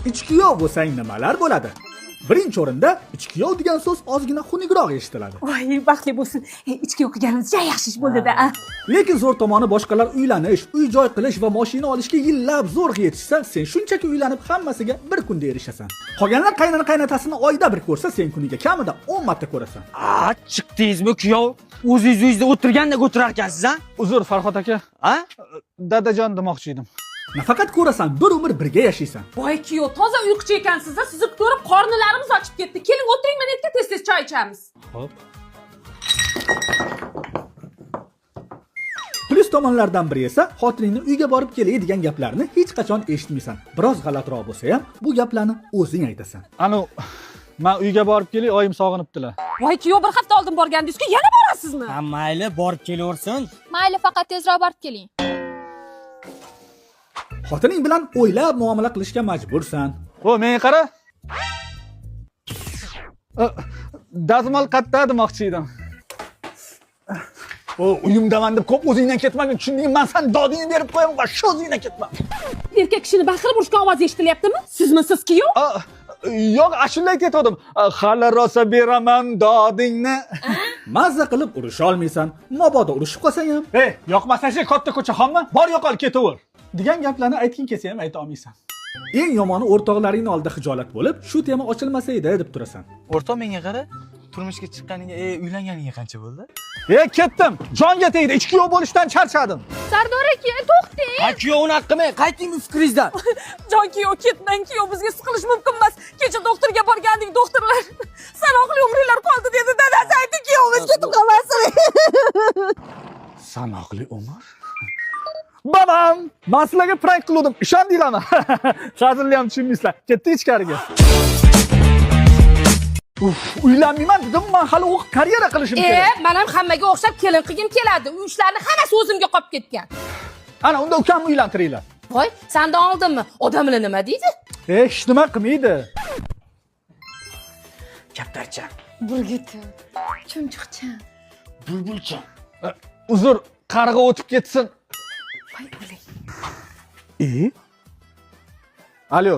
Ichkiyov bo'lsang nimalar bo'ladi? Birinchi o'rinda ichkiyov degan so'z ozgina xunukroq eshitiladi. Voy, baxtli bo'lsin. Ichki o'qiganimiz juda yaxshi ish bo'ldi-da. Lekin zo'r tomoni boshqalar uylanish, uy-joy qilish va mashina olishga yillab zo'rg'a yetishsa, sen shunchaki uylanib hammasiga bir kunda erishasan. Qolganlar qaynatasini oyda bir ko'rsa, sen kuniga kamida 10 marta ko'rasan. Chiqdingizmi kuyov? O'zingiz uyingizda o'tirgandek o'tirar ekansiz, a? Uzr Farhod aka. Ha? Dadajon demoqchi edim. Nafaqat ko'rasan, bir umr birga yashaysan. Voy, kuyov, toza uyquchi ekansiz-da. Sizni ko'rib qornilarimiz ochib ketdi. Keling, o'tiring, men yerga tez-tez choy ichamiz. Xo'p. Plyus tomonlardan biri esa xotiningni uyga borib kelay degan gaplarni hech qachon eshitmaysan. Biroz g'alatiroq bo'lsa ham, bu gaplarni o'zing aytasan. Anu, men uyga borib kelay, oyim sog'inibdilar. Voy, kuyov, bir hafta oldin borgandingiz-ku, yana borasizmi? Ha, mayli, borib kelaversin. Mayli, faqat tezroq borib keling. Xotining bilan o'ylab muomala qilishga majbursan. O, menga qara. Dazmol qatta demoqchi edim. O, uyimdaman deb ko'p o'zingdan ketmagin. Tushundingmi? Men sen dodingni berib qo'yaman va shu o'zingdan ketma. Erkak kishini baqirib urishgan ovoz eshitilyaptimi? Sizmi siz kuyov? Yo'q, ashula aytayotgandim. Hali rosa beraman dodingni. Mazza qilib urisha olmaysan. Mabodo urishib qolsang ham, Ey, yoqmasa shu katta ko'chaxonmi? Bor yo'qol ketaver. degan gaplarni aytging kelsa ham ayta olmaysan. Eng yomoni o'rtoqlaringning oldida xijolat bo'lib, shu tema ochilmasa edi deb turasan. O'rtoq menga qara. Turmushga chiqqaniga, uylanganiga qancha bo'ldi? Ketdim. Jonga tegdi. Ichki yo'l bo'lishdan charchadim. Sardor aka, to'xting. Ha, kuyovni haqqimi? Qayting bu fikringizdan. Jon kuyov, ketmang kuyov, bizga siqilish mumkin emas. Kecha doktorga borgandik, doktorlar sanoqli umringlar qoldi dedi. Dadasi aytdi, kuyovimiz ketib qolmasin. Sanoqli umr? Babam, men sizlarga prank qildim. Ishondinglarmi? Hozirli ham tushunmaysizlar. Ketdik ichkariga. Uylanmayman dedim, men hali o'qib karyera qilishim kerak. Men ham hammaga o'xshab kelin qilgim keladi. Uy ishlarini hammasi o'zimga qolib ketgan. Ana unda ukamni uylantiringlar. Voy, sendan oldinmi? Odamlar nima deydi? Hech nima qilmaydi. Kaptarcha. Bulguti. Chumchuqchan. Bulbulcha. Uzr, qarg'a o'tib ketsin. Voy, o'ling. Alo.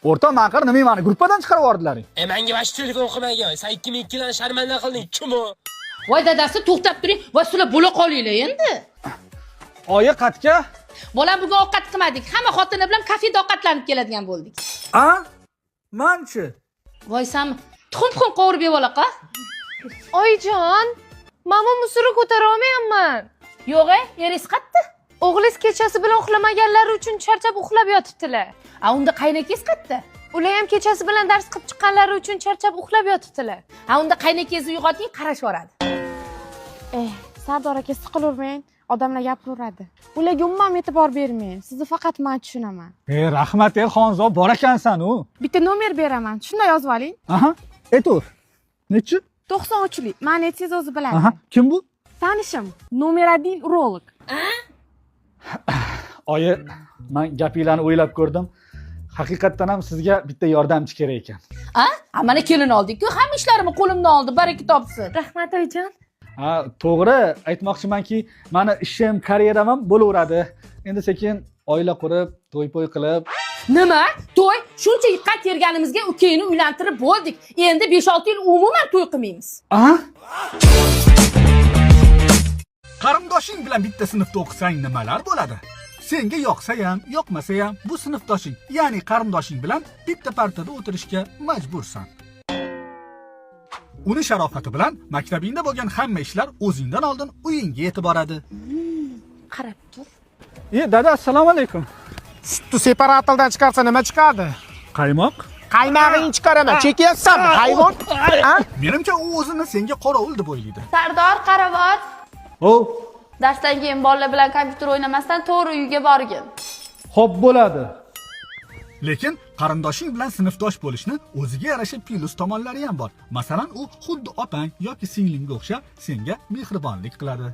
O'rtoq, men qara nima meni gruppadan chiqarib yubordilaring? Menga vash telefon qilmagan. Sen 2002 dan sharmanda qilding. Kim u? Voy, dadasi, to'xtab turing. Voy, sizlar bo'la qolinglar endi. Oyi qatga? Bolam bugun ovqat qilmadik. Hamma xotini bilan kafeda ovqatlanib keladigan bo'ldik. Manchi. Voy, sen tuxum qovurib yeb olaqa? Oyijon, men musuri ko'tara olmayapman. Yo'q, eringiz qayerda? O'g'lingiz kechasi bilan uxlamaganlari uchun charchab uxlab yotibdilar. Unda qaynakangiz qayerda? Ular ham kechasi bilan dars qilib chiqqanlari uchun charchab uxlab yotibdilar. Unda qaynakangizni uyg'oting, qarash boradi. Sardor aka, siqilavermang. Odamlar gapiraveradi. Ularga umuman e'tibor bermang. Sizni faqat men tushunaman. Rahmat, Xonzo, bor ekansan u. Bitta nomer beraman. Shunda yozib oling. Aha, aytaver. Nechi? 93lik. Meni aytsangiz o'zi biladi. Aha, kim bu? Tanishim. Nomer 1 urolog. Oyi, men gapinglarni o'ylab ko'rdim. Haqiqatdan ham sizga bitta yordamchi kerak ekan. Mana kelin oldik-ku, hamma ishlarimni qo'limdan oldi, baraka topsin. Rahmat oyijon. Ha, to'g'ri, aytmoqchimanki, meni ishim, karyeram ham bo'laveradi. Endi sekin oila qurib, to'y-po'y qilib. Nima? To'y? Shuncha yiqqan terganimizga ukangni uylantirib bo'ldik. Endi 5-6 yil umuman to'y qilmaymiz. Qarindoshing bilan bitta sinfda o'qisang nimalar bo'ladi? Senga yoqsa ham, yoqmasa ham bu sinfdoshing, ya'ni qarindoshing bilan bitta partada o'tirishga majbursan. Uni sharofati bilan maktabingda bo'lgan hamma ishlar o'zingdan oldin uyingga yetib boradi. Qarab tur. Dada, assalomu alaykum. Sutni separatordan chiqarsa nima chiqadi? Qaymoq? Qaynog'ingni chiqaraman. Chekyapsanmi, hayvon? Menimcha u o'zini senga qorovul deb o'ylaydi. Sardor, qaravot. Darsdan keyin bolalar bilan kompyuter o'ynamasdan to'g'ri uyga borgin. Xo'p, bo'ladi. Lekin qarindoshing bilan sinfdosh bo'lishni o'ziga yarasha plyus tomonlari ham bor. Masalan, u xuddi opang yoki singlingga o'xshab senga mehribonlik qiladi.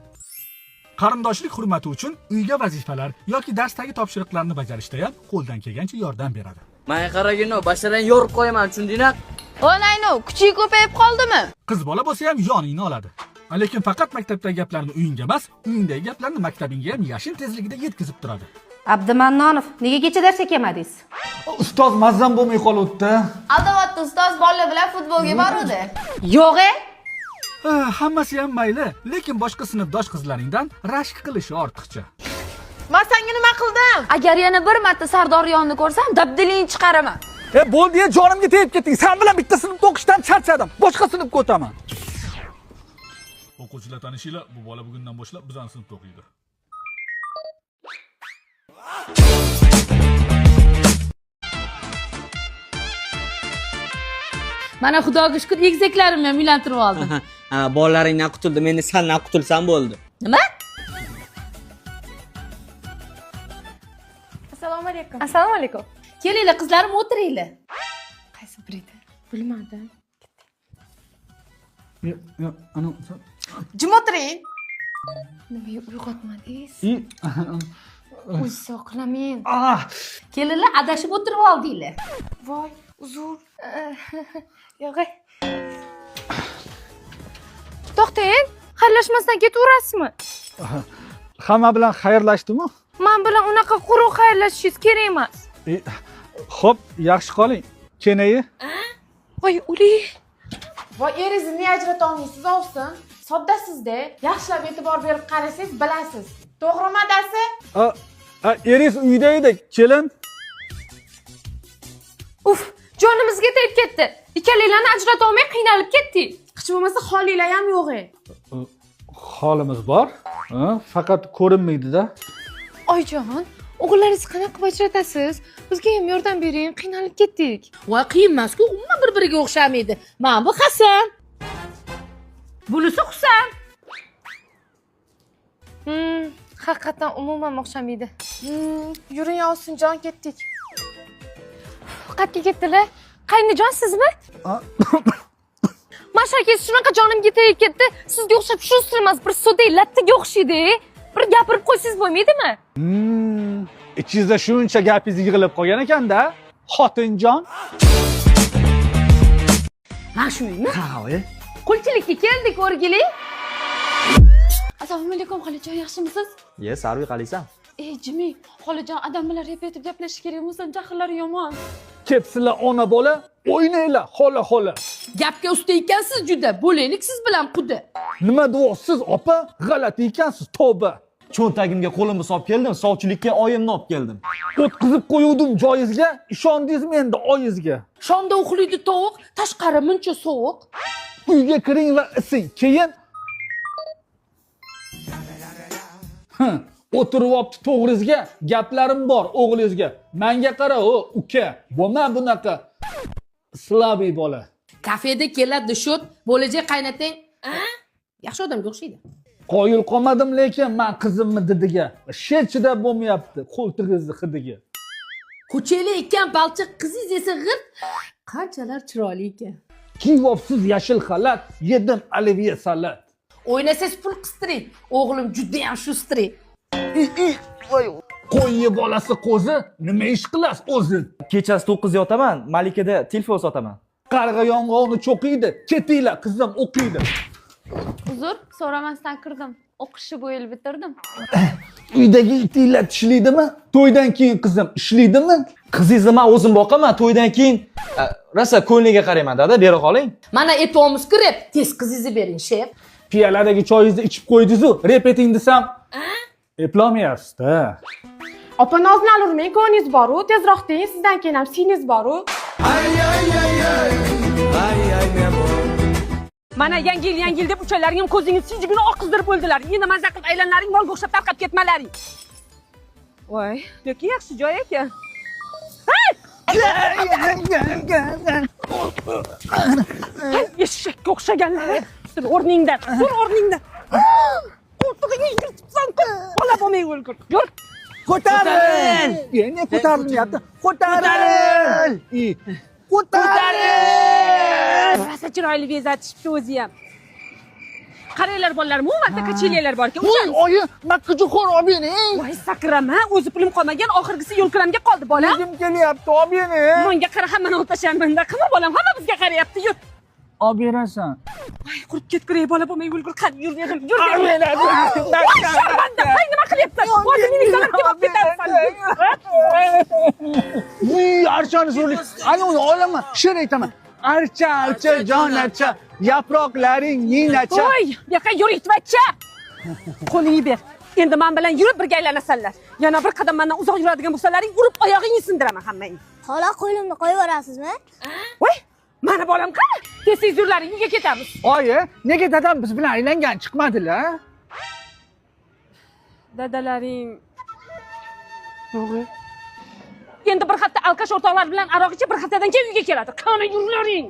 Qarindoshlik hurmati uchun uyga vazifalar yoki darsdagi topshiriqlarni bajarishda ham qo'ldan kelgancha yordam beradi. Menga qaragin, basharangni yorib qo'yaman, tushundingmi? O'nayno, kuchi ko'payib qoldimi? Qiz bola bo'lsa ham yoningni oladi. Lekin faqat maktabdagi gaplarni uyingga emas, uyingdagi gaplarni maktabingga ham yashin tezligida yetkazib turadi. Abdumannonov, nega kecha darsga kelmadingiz? Ustoz mazam bo'lmay qolibdi. Aldavatda ustoz bolalar bilan futbolga boruvdi. Yo'q-e? Hammasi ham mayli, lekin boshqa sinfdosh qizlaringdan rashk qilishi ortiqcha. Men senga nima qildim? Agar yana bir marta Sardoryonni ko'rsam, dabdilingni chiqaraman. Bo'ldi, jonimga tegib ketding. Sen bilan bitta sinfda o'qishdan charchadim. Boshqa sinfga o'taman. O'quvchilar tanishinglar, bu bola bugundan boshlab bizning sinfda o'qiydi. Mana xudoga shukr, egizaklarimni ham uylantirib oldim. Ha, bolalaringdan qutuldim, endi sendan qutulsam bo'ldi. Nima? Assalomu alaykum. Assalomu alaykum. Kelinglar qizlarim, o'tiringlar. Qaysi biri edi? Bilmadim. Ana Jim o'tiring. Nimaga uyg'otmadingiz? O'zi qilamen. Kelinglar, adashib o'tirib oldinglar. Voy, uzr. Yo'q. To'xtang, xayrlashmasdan ketaverasizmi? hamma bilan xayrlashdimi? Men bilan unaqa quruq xayrlashishingiz kerak emas. Xo'p, yaxshi qoling. Kenayi. Voy, uli. Voy, eringizni niye ajrata olmaysiz, olsin? Soddasiz-da. Yaxshilab e'tibor berib qarasangiz bilasiz. To'g'rimi, adasi? Eringiz uyda edi, kelin. Uf, jonimizga tegib ketdi. Ikkalanglarni ajrata olmay qiynalib ketdik. Hech bo'lmasa holinglar ham yo'q-e. Holimiz bor. Faqat ko'rinmaydi-da. Oyjon, o'g'illaringizni qanaqa qilib ajratasiz? Bizga ham yordam bering, qiynalib ketdik. Voy, qiyin emas-ku, umuman bir-biriga o'xshamaydi. Men bu Hasan. Bunisi Husan. Haqiqatan umuman o'xshamaydi. Yuring Ovsinjon, ketdik. Qayerga ketdilar? Qaynijon sizmi? Mashakingiz shunaqa jonimga tegib ketdi. Sizga o'xshab shu emas, bir sodday lattaga o'xshaydi. Bir gapirib qo'ysangiz bo'lmaydimi? Ichingizda shuncha gapingiz yig'ilib qolgan ekan-da, xotinjon. Mana shu uymi? Ha, oyi. Qulchilikka keldik, o'rgili. Assalomu alaykum, xolajon, yaxshimisiz? Sarvi qalaysan? Jimi, xolajon, adam bilan repetib gaplashish kerak bo'lsa, jahllari yomon. Kepsizlar ona bola, o'ynanglar, xola. Gapga usta ekansiz juda, bo'laylik siz bilan quda. Nima deyapsiz, opa? G'alati ekansiz, tavba. Cho'ntagimga qo'limni solib keldim, sovchilikka oyimni olib keldim. O'tkazib qo'yuvdim joyizga, ishondingizmi endi oyizga? Shonda uxlaydi tovuq, tashqari muncha sovuq. Uyga kiring va ising, keyin o'tirib olibdi to'g'rizga, gaplarim bor o'g'lingizga. Menga qara, uka, bo'lma bunaqa slabiy bola. Kafeda keladi shot, bo'lajak qaynatang. Yaxshi odamga o'xshaydi. Qoyil qolmadim lekin men qizimni didiga. Shechida bo'lmayapti, qo'ltig'izni hidiga. Ko'cheli ekan balchiq, qizingiz esa g'irt. Qanchalar chiroyli ekan. Kiyibsiz yashil xalat, yedim oliviya salat. O'ynasangiz pul qistiring. O'g'lim juda ham shustri. Qo'yni bolasi qo'zi, nima ish qilasiz o'zi? Kechasi 9 yotaman, Malikada telefon sotaman. Qarg'a yong'oqni cho'qiydi, ketinglar, qizim o'qiydi. Uzr, so'ramasdan kirdim. O'qishni bu yil bitirdim. Uydagi itinglar tishlaydimi? To'ydan keyin qizim ishlaydimi? Qizingizni men o'zim boqaman, to'ydan keyin rosa ko'ngliga qarayman, dada, bera qoling. Mana etimiz kirib, tez qizingizni bering, shef. Piyoladagi choyingizni ichib qo'ydingiz-ku, repeting desam, eplolmayapsiz-da. Opa nozlanurmang, ko'ningiz bor-ku, tezroq deng, sizdan keyin ham singiz bor-ku. Mana yangi yil deb uchalaring ko'zingiz sijigini oqizdirib o'ldilar. Endi mazza qilib aylanlaring molga o'xshab tarqab ketmalaring. Voy, lekin yaxshi joy ekan. Eshakka o'xshaganlar. Tur o'rningdan, tur o'rningdan. Qo'ltig'ingni yirtibsan, bola bo'lmay o'lgur. Yur. Ko'tarin! Endi ko'tarilmayapti. Ko'tarin! Ko'tarin! Rosa chiroyli bezatishibdi o'zi ham. Qaranglar bolalar, umuman kacheliyalar bor-ku. Voy, oyi, makkachi xo'r olib bering. Voy, sakrama, o'zi pulim qolmagan, oxirgisi yo'lkiramga qoldi bola. O'zim kelyapti, olib bering. Menga qara, hammani o'tashaman-da. Qilma bolam, hamma bizga qarayapti. Yur. olib berasan. Ay, qurib ketgur, ey bola bo'lmay yurgur, qani yur dedim. Yur dedim. Sharmanda, hay nima qilyapsan? Hozir meni salab kelib ketarsan. Uy, archani zo'rlik. Ana uni olaman, she'r aytaman. Archa, archa, jon archa, yaproqlaring ninacha. Voy, bu yoqqa yur itvachcha. Qo'lingni ber. Endi men bilan yurib birga aylanasanlar. Yana bir qadam mendan uzoq yuradigan bo'lsalaring, urib oyog'ingni sindiraman hammangni. Xola qo'limni qo'yib yuborasizmi? Voy, mana bolam qani? Tez-tez yurlaring, uyga ketamiz. Oyi, nega dadam biz bilan aylangan chiqmadilar? Dadalaring to'g'ri. Endi bir hafta alkash o'rtoqlar bilan aroq ichib, bir haftadan keyin uyga keladi. Qani yurlaring.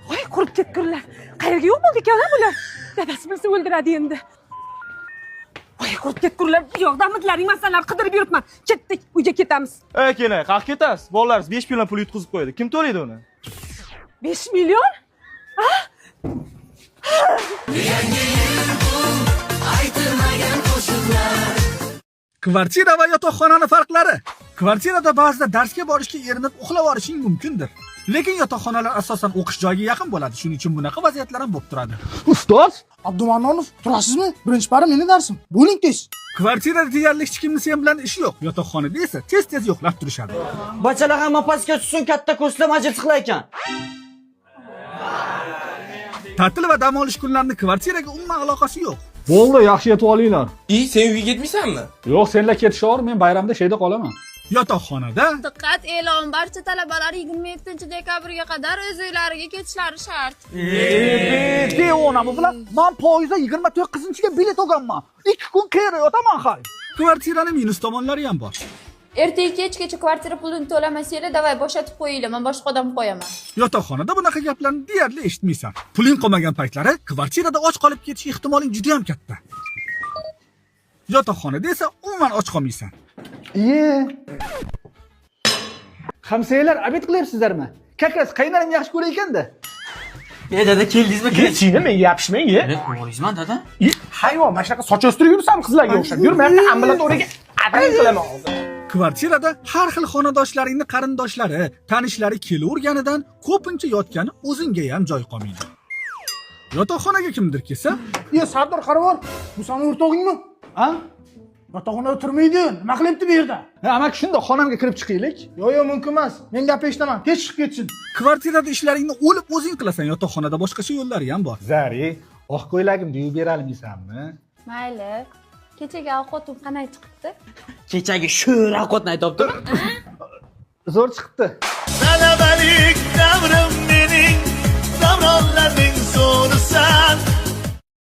Voy, qurib ketgurlar. Qayerga yo'q bo'ldi ekan bular? Dadasi bilsa o'ldiradi endi. Voy, qurib ketgurlar. Bu yoqda amitlaring masalalari qidirib yuribman. Ketdik, uyga ketamiz. Ey, keling, qayerga ketasiz? Bolalaringiz 5 million pul yutqizib qo'ydi. Kim to'laydi uni? 5 million? Kvartira va yotoqxonani farqlari. Kvartirada ba'zida darsga borishga erinib uxlab olishing mumkindir. Lekin yotoqxonalar asosan o'qish joyiga yaqin bo'ladi. Shuning uchun bunaqa vaziyatlar ham bo'lib turadi. Ustoz, Abdumanonov, turasizmi? Birinchi pari meni darsim. Bo'ling tez. Kvartirada deyarli hech kimni sen bilan ishi yo'q. Yotoqxonada esa tez-tez yo'qlab turishadi. Bachalar hamma pastga tushsin, katta ko'rsatma majlis qilar ekan. Ta'til va dam olish kunlarini kvartiraga umuman aloqasi yo'q. Bo'ldi, yaxshi yetib olinglar. Sen uyga ketmaysanmi? Yo'q, senlar ketishaver, men bayramda shayda qolaman. Yotoqxonada Diqqat e'lon, barcha talabalar 27-dekabrga qadar o'z uylariga ketishlari shart. Onami bilan men poyizda 29-ga bilet olganman. 2 kun qayerda yotaman hay. kvartiraning minus tomonlari ham bor. Ertaga kechgacha kvartira pulini to'lamasanglar, davay bo'shatib qo'yinglar, men boshqa odam qo'yaman. Yotoqxonada bunaqa gaplarni deyarli eshitmaysan. Puling qolmagan paytlari kvartirada och qolib ketish ehtimoling juda ham katta. Yotoqxonada esa umuman och qolmaysan. Hamsayalar abid qilyapsizlarmi? Kakas qaynarim yaxshi ko'rar ekanda. Dada keldingizmi? Ketchingni menga gapishmang. To'g'rizman, dada. Hayvon, mana shunaqa soch o'stirib yursan qizlarga o'xshab. Yur, men ambulatoriyaga adres qilaman hozir. Kvartirada har xil xonadoshlaringni qarindoshlari, tanishlari kelaverganidan ko'pincha yotgani o'zingga ham joy qolmaydi. Yotoqxonaga kimdir kelsa, Sardor Qarovor, bu seni o'rtog'ingmi? Ha? Yotoqxonada o'tirmaydi. Nima qilyapti bu yerda? Amak shundoq xonamga kirib chiqaylik. Yo'q, mumkin emas. Men gap eshitaman. Tez chiqib ketsin. kvartirada ishlaringni o'lib o'zing qilasan, yotoqxonada boshqacha yo'llari ham bor. Zari, oq ko'ylagimni yuvib bera olmaysanmi? Mayli. Kechagi ovqatim qanday chiqibdi? Kechagi sho'r ovqatni aytibdi. Zo'r chiqibdi. Talabalik davrim mening, davronlarning so'risan.